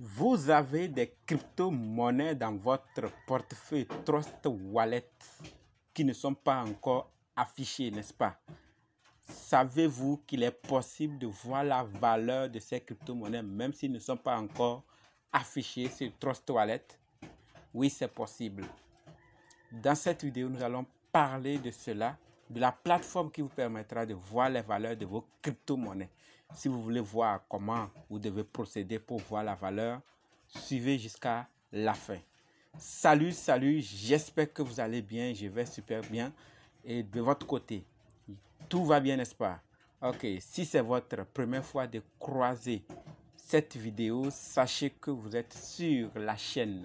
Vous avez des crypto-monnaies dans votre portefeuille Trust Wallet qui ne sont pas encore affichées, n'est-ce pas? Savez-vous qu'il est possible de voir la valeur de ces crypto-monnaies même s'ils ne sont pas encore affichés sur Trust Wallet? Oui, c'est possible. Dans cette vidéo, nous allons parler de cela, de la plateforme qui vous permettra de voir les valeurs de vos crypto-monnaies. Si vous voulez voir comment vous devez procéder pour voir la valeur, suivez jusqu'à la fin. Salut, j'espère que vous allez bien, je vais super bien. Et de votre côté, tout va bien, n'est-ce pas? Ok, si c'est votre première fois de croiser cette vidéo, sachez que vous êtes sur la chaîne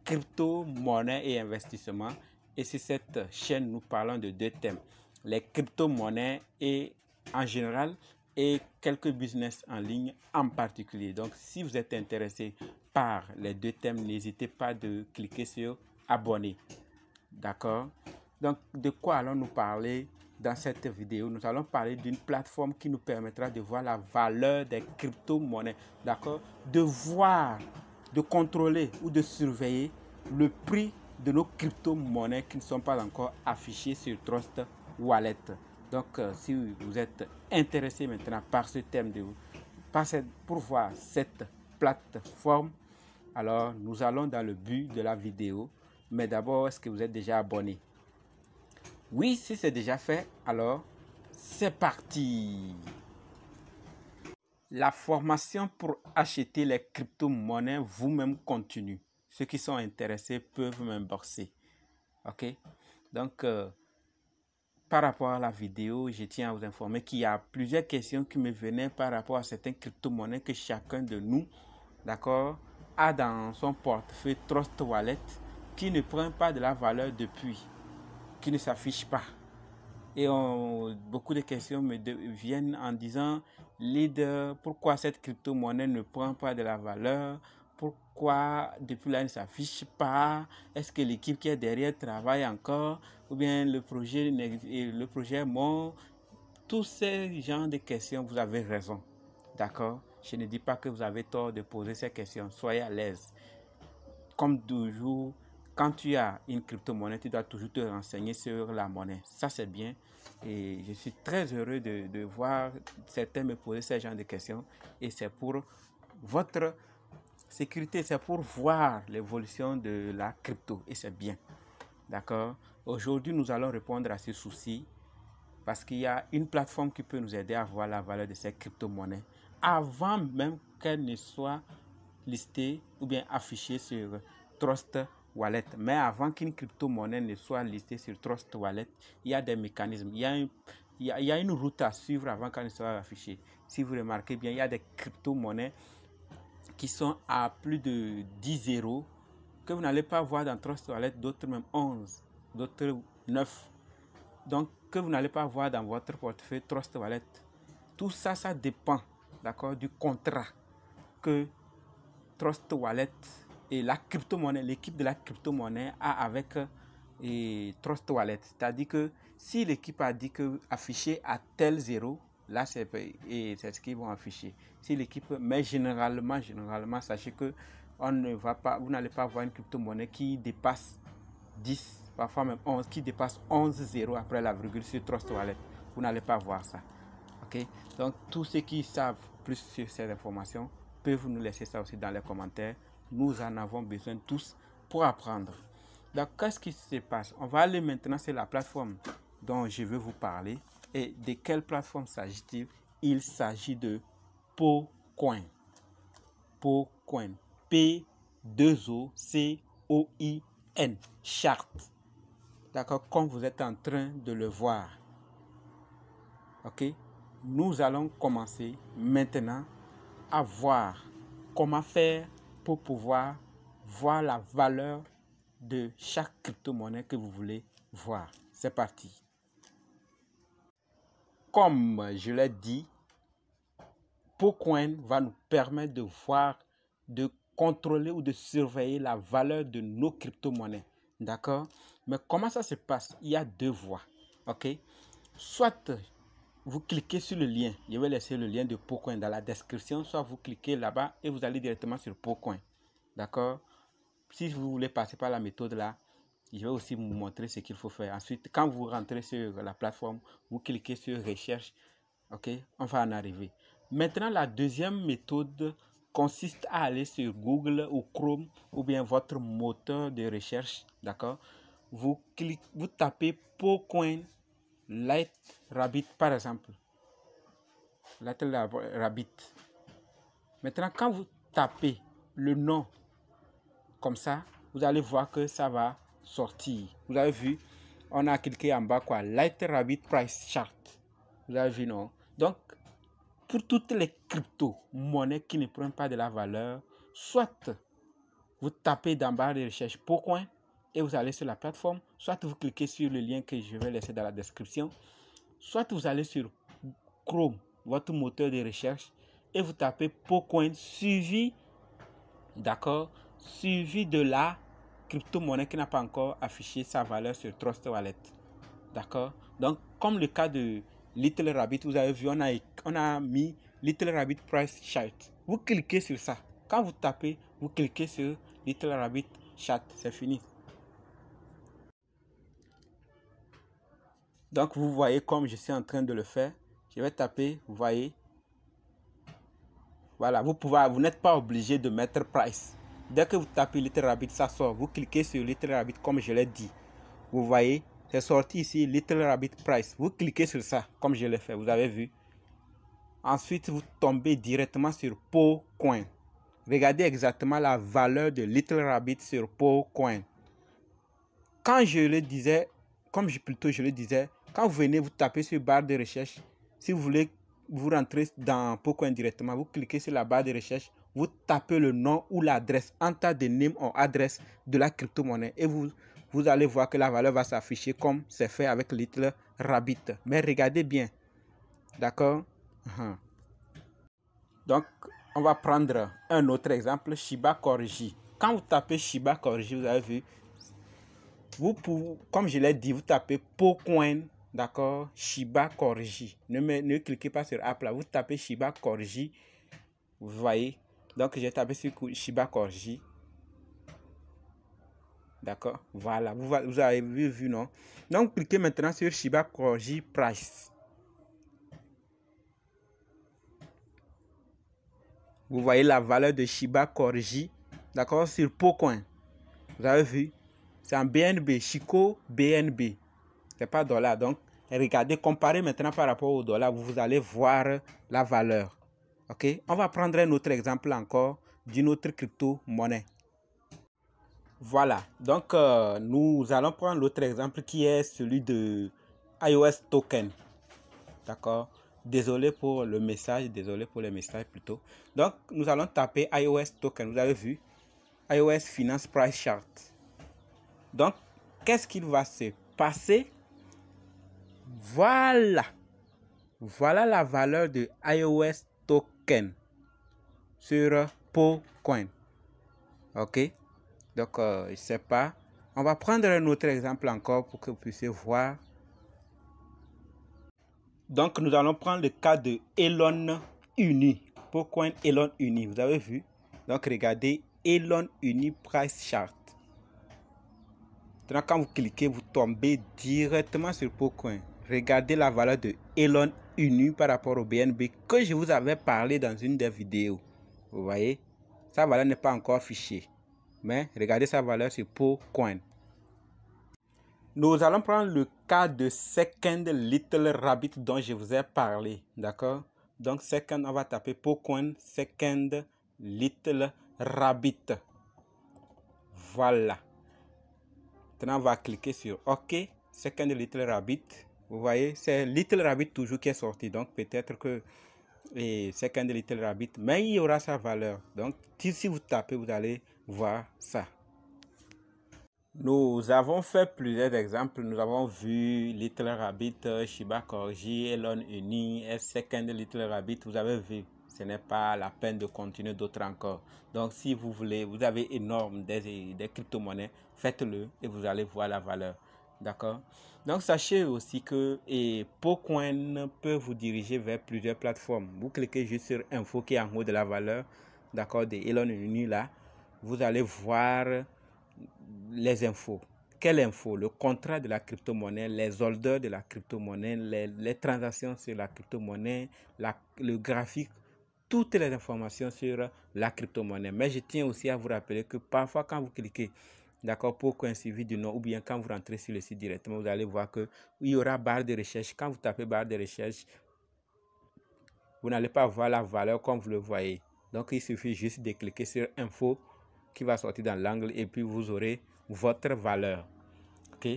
Crypto, monnaie et investissement. Et sur cette chaîne, nous parlons de deux thèmes. Les crypto-monnaies et en général et quelques business en ligne en particulier. Donc, si vous êtes intéressé par les deux thèmes, n'hésitez pas de cliquer sur abonner. D'accord? Donc, de quoi allons-nous parler dans cette vidéo? Nous allons parler d'une plateforme qui nous permettra de voir la valeur des crypto-monnaies. D'accord? De voir, de contrôler ou de surveiller le prix de nos crypto-monnaies qui ne sont pas encore affichées sur Trust Wallet. Donc, si vous êtes intéressé maintenant par ce thème, pour voir cette plateforme, alors nous allons dans le but de la vidéo. Mais d'abord, est-ce que vous êtes déjà abonné? Oui, si c'est déjà fait, alors c'est parti. La formation pour acheter les crypto-monnaies vous-même continue. Ceux qui sont intéressés peuvent m'inboxer. Ok? Donc, par rapport à la vidéo, je tiens à vous informer qu'il y a plusieurs questions qui me venaient par rapport à certaines crypto-monnaies que chacun de nous, d'accord, a dans son portefeuille Trust Wallet qui ne prend pas de la valeur depuis, qui ne s'affiche pas. Et beaucoup de questions me viennent en disant, leader, pourquoi cette crypto-monnaie ne prend pas de la valeur? Pourquoi depuis là, elle ne s'affiche pas? Est-ce que l'équipe qui est derrière travaille encore? Ou bien le projet est mort? Tous ces genres de questions, vous avez raison. D'accord? Je ne dis pas que vous avez tort de poser ces questions. Soyez à l'aise. Comme toujours, quand tu as une crypto-monnaie, tu dois toujours te renseigner sur la monnaie. Ça, c'est bien. Et je suis très heureux de voir certains me poser ce genre de questions. Et c'est pour votre sécurité, c'est pour voir l'évolution de la crypto. Et c'est bien. D'accord? Aujourd'hui, nous allons répondre à ce souci parce qu'il y a une plateforme qui peut nous aider à voir la valeur de ces crypto-monnaies avant même qu'elles ne soient listées ou bien affichées sur Trust Wallet. Mais avant qu'une crypto-monnaie ne soit listée sur Trust Wallet, il y a des mécanismes. Il y a une route à suivre avant qu'elle ne soit affichée. Si vous remarquez bien, il y a des crypto-monnaies qui sont à plus de 10 zéros que vous n'allez pas voir dans Trust Wallet, d'autres même 11, d'autres 9. Donc, que vous n'allez pas voir dans votre portefeuille Trust Wallet. Tout ça, ça dépend, d'accord, du contrat que Trust Wallet et la crypto-monnaie, l'équipe de la crypto-monnaie a avec Trust Wallet. C'est-à-dire que si l'équipe a dit que afficher à tel zéro, là c'est ce qu'ils vont afficher. Si l'équipe, mais généralement, sachez que on ne va pas, vous n'allez pas voir une crypto-monnaie qui dépasse 10, parfois même 11, qui dépasse 11 zéros après la virgule sur Trust Wallet. Vous n'allez pas voir ça. Ok? Donc, tous ceux qui savent plus sur ces informations peuvent nous laisser ça aussi dans les commentaires. Nous en avons besoin tous pour apprendre. Donc, qu'est-ce qui se passe? On va aller maintenant sur la plateforme dont je veux vous parler. Et de quelle plateforme s'agit-il? Il s'agit de PoCoin. PoCoin. P-2-O-C-O-I-N. Chart. D'accord? Comme vous êtes en train de le voir. Ok? Nous allons commencer maintenant à voir comment faire pour pouvoir voir la valeur de chaque crypto-monnaie que vous voulez voir. C'est parti. Comme je l'ai dit, PoCoin va nous permettre de voir, de contrôler ou de surveiller la valeur de nos crypto-monnaies. D'accord? Mais comment ça se passe? Il y a deux voies. Ok? Soit vous cliquez sur le lien. Je vais laisser le lien de Pocoin dans la description. Soit vous cliquez là-bas et vous allez directement sur Pocoin. D'accord? Si vous voulez passer par la méthode là, je vais aussi vous montrer ce qu'il faut faire. Ensuite, quand vous rentrez sur la plateforme, vous cliquez sur recherche. Ok, on va en arriver. Maintenant, la deuxième méthode consiste à aller sur Google ou Chrome ou bien votre moteur de recherche. D'accord? Vous tapez Pocoin Light Rabbit par exemple. Light Rabbit. Maintenant, quand vous tapez le nom comme ça, vous allez voir que ça va sortir. Vous avez vu, on a cliqué en bas quoi, Light Rabbit Price Chart. Vous avez vu, non? Donc, pour toutes les crypto-monnaies qui ne prennent pas de la valeur, soit vous tapez dans la barre de recherche Pocoin et vous allez sur la plateforme, soit vous cliquez sur le lien que je vais laisser dans la description, soit vous allez sur Chrome, votre moteur de recherche, et vous tapez Pocoin suivi, d'accord, suivi de la crypto-monnaie qui n'a pas encore affiché sa valeur sur Trust Wallet. D'accord? Donc, comme le cas de Little Rabbit, vous avez vu, on a mis Little Rabbit Price Chart. Vous cliquez sur ça. Quand vous tapez, vous cliquez sur Little Rabbit Chart. C'est fini. Donc, vous voyez comme je suis en train de le faire. Je vais taper, vous voyez. Voilà, vous n'êtes pas obligé de mettre Price. Dès que vous tapez Little Rabbit, ça sort. Vous cliquez sur Little Rabbit comme je l'ai dit. Vous voyez, c'est sorti ici, Little Rabbit Price. Vous cliquez sur ça, comme je l'ai fait, vous avez vu. Ensuite, vous tombez directement sur Pocoin. Regardez exactement la valeur de Little Rabbit sur Pocoin. Quand je le disais, je le disais, quand vous venez, vous tapez sur barre de recherche. Si vous voulez, vous rentrez dans Pocoin directement, vous cliquez sur la barre de recherche, vous tapez le nom ou l'adresse, enter the name or address de la crypto-monnaie et vous allez voir que la valeur va s'afficher comme c'est fait avec Little Rabbit. Mais regardez bien. D'accord? Donc, on va prendre un autre exemple, Shiba Corgi. Quand vous tapez Shiba Corgi, vous avez vu, vous pouvez, comme je l'ai dit, vous tapez Pocoin, d'accord, Shiba Corgi. Ne cliquez pas sur App là, vous tapez Shiba Corgi. Vous voyez? Donc, j'ai tapé sur Shiba Corgi. D'accord, voilà, vous avez vu, non? Donc, cliquez maintenant sur Shiba Corgi Price. Vous voyez la valeur de Shiba Corgi, d'accord, sur Pocoin. Vous avez vu? C'est en BNB, Chico BNB. C'est pas dollar. Donc, regardez, comparez maintenant par rapport au dollar, vous allez voir la valeur. Ok? On va prendre un autre exemple encore d'une autre crypto-monnaie. Voilà, donc nous allons prendre l'autre exemple qui est celui de iOS Token. D'accord? Désolé pour le message, désolé pour les messages plutôt. Donc, nous allons taper iOS Token. Vous avez vu? iOS Finance Price Chart. Donc, qu'est-ce qu'il va se passer? Voilà. Voilà la valeur de iOS Token sur Pocoin. Ok? Donc, je ne sais pas. On va prendre un autre exemple encore pour que vous puissiez voir. Donc, nous allons prendre le cas de Elon Uni. Pocoin Elon Uni. Vous avez vu? Donc, regardez Elon Uni Price Chart. Maintenant, quand vous cliquez, vous tombez directement sur Pocoin. Regardez la valeur de Elon Uni par rapport au BNB que je vous avais parlé dans une des vidéos. Vous voyez? Sa valeur n'est pas encore affichée. Mais regardez sa valeur sur Pocoin. Nous allons prendre le cas de Second Little Rabbit dont je vous ai parlé. D'accord? Donc, Second, on va taper Pocoin Second Little Rabbit. Voilà. Maintenant, on va cliquer sur OK. Second Little Rabbit. Vous voyez, c'est Little Rabbit toujours qui est sorti. Donc, peut-être que Second Little Rabbit, mais il y aura sa valeur. Donc, si vous tapez, vous allez voir ça. Nous avons fait plusieurs exemples. Nous avons vu Little Rabbit, Shiba Corgi, Elon Uni et Second Little Rabbit. Vous avez vu, ce n'est pas la peine de continuer d'autres encore. Donc, si vous voulez, vous avez énorme des crypto-monnaies, faites-le et vous allez voir la valeur. D'accord? Donc, sachez aussi que Pocoin peut vous diriger vers plusieurs plateformes. Vous cliquez juste sur Info qui est en haut de la valeur, d'accord, de Elon Uni là. Vous allez voir les infos. Quelle info? Le contrat de la crypto-monnaie, les holders de la crypto-monnaie, les transactions sur la crypto-monnaie, le graphique, toutes les informations sur la crypto-monnaie. Mais je tiens aussi à vous rappeler que parfois quand vous cliquez, d'accord, pour un suivi du nom, ou bien quand vous rentrez sur le site directement, vous allez voir qu'il y aura barre de recherche. Quand vous tapez barre de recherche, vous n'allez pas voir la valeur comme vous le voyez. Donc il suffit juste de cliquer sur info qui va sortir dans l'angle et puis vous aurez votre valeur. Ok,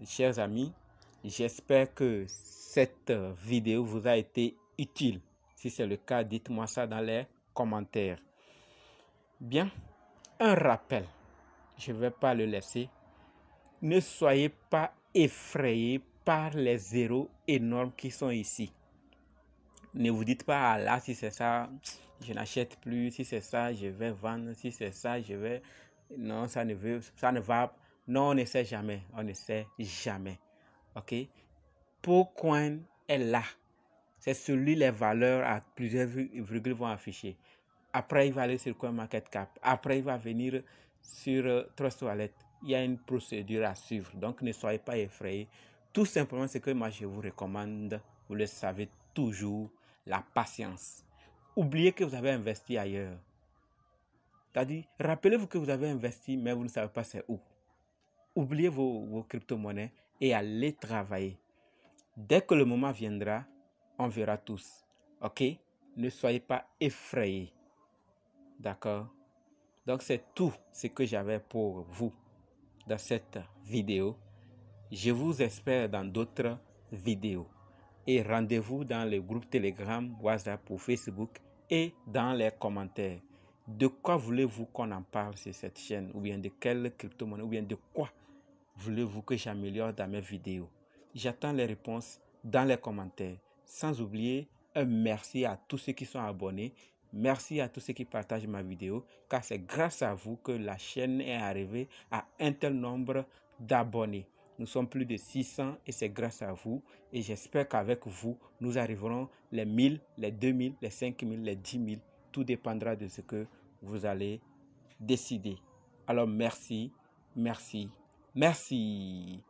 chers amis, j'espère que cette vidéo vous a été utile. Si c'est le cas, dites-moi ça dans les commentaires. Bien, un rappel, je ne vais pas le laisser. Ne soyez pas effrayés par les zéros énormes qui sont ici. Ne vous dites pas, ah là, si c'est ça, je n'achète plus. Si c'est ça, je vais vendre. Si c'est ça, je vais... Non, ça ne va. Non, on ne sait jamais. On ne sait jamais. OK? Pocoin est là. C'est celui les valeurs à plusieurs virgules vont afficher. Après, il va aller sur CoinMarketCap. Après, il va venir sur Trust Wallet. Il y a une procédure à suivre. Donc, ne soyez pas effrayés. Tout simplement, ce que moi, je vous recommande, vous le savez toujours, la patience. Oubliez que vous avez investi ailleurs. C'est-à-dire, rappelez-vous que vous avez investi, mais vous ne savez pas c'est où. Oubliez vos crypto-monnaies et allez travailler. Dès que le moment viendra, on verra tous. OK? Ne soyez pas effrayés. D'accord? Donc, c'est tout ce que j'avais pour vous dans cette vidéo. Je vous espère dans d'autres vidéos. Et rendez-vous dans le groupe Telegram, WhatsApp ou Facebook et dans les commentaires. De quoi voulez-vous qu'on en parle sur cette chaîne? Ou bien de quelle crypto-monnaie? Ou bien de quoi voulez-vous que j'améliore dans mes vidéos? J'attends les réponses dans les commentaires. Sans oublier un merci à tous ceux qui sont abonnés. Merci à tous ceux qui partagent ma vidéo, car c'est grâce à vous que la chaîne est arrivée à un tel nombre d'abonnés. Nous sommes plus de 600 et c'est grâce à vous. Et j'espère qu'avec vous, nous arriverons les 1000, les 2000, les 5000, les 10 000. Tout dépendra de ce que vous allez décider. Alors merci, merci, merci.